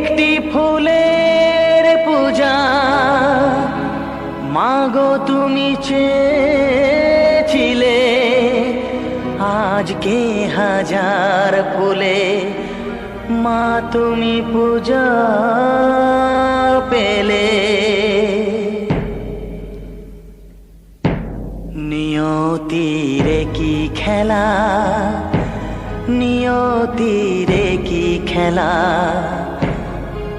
একটি ফুলের পূজা মাগো তুমি চেয়েছিলে, আজকে হাজার ফুলে মা তুমি পূজা পেলে। নিয়তিরে কি খেলা, নিয়তিরে কি খেলা,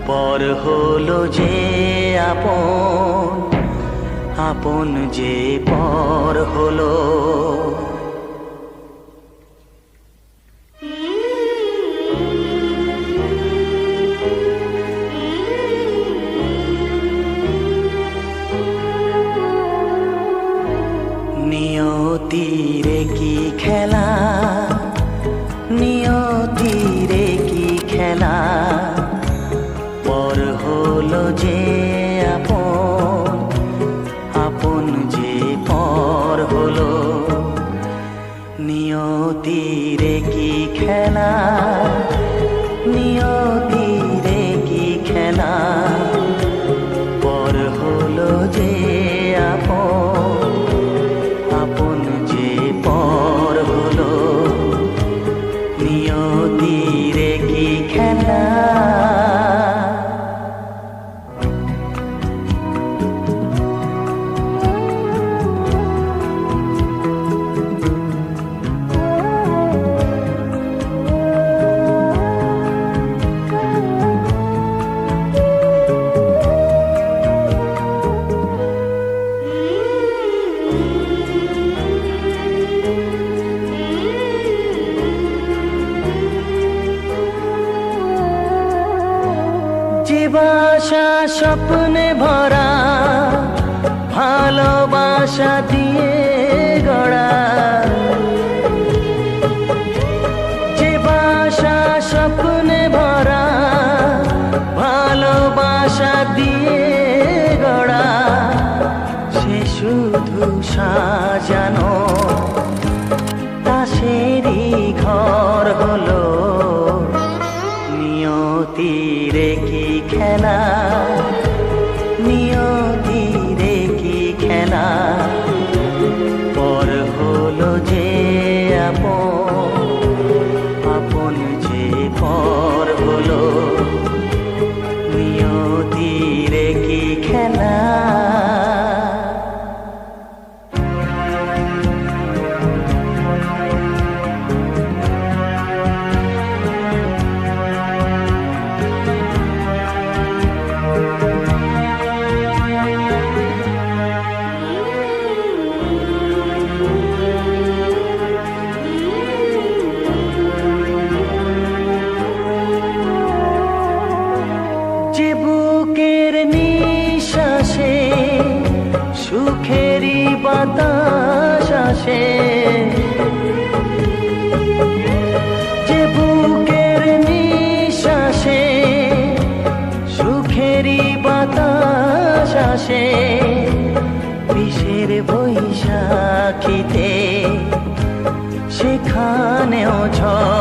পর হলো যে আপন, আপন যে পর হলো। নিয়তিরে কি খেলা, নিয়তিরে কি খেলা, পর হলো যে আপন, আপন যে পর হলো। নিয়তিরে কি খেলা, নিয়তিরে কি খেলা, পর হলো যে আপন, আপন যে পর হলো। নিয়তিরে কি খেলা। যে বাসা স্বপ্নে ভরা, ভালোবাসা দিয়ে গড়া, যে বাসা স্বপ্নে ভরা, ভালোবাসা দিয়ে গড়া, সে শুধু সাজানো তাসেরই ঘর হলো। নিয়তিরে কি খেলা, নিয়তিরে কি খেলা, পর হলো যে আপন, আপন যে পর হলো। নিয়তিরে কি খেলা। যে বুকের নিঃশ্বাসে সুখেরই বাতাস আসে, যে বুকের নিঃশ্বাসে সুখেরই বাতাস আসে, বিষের বৈশাখীতে সেখানেও ঝড়।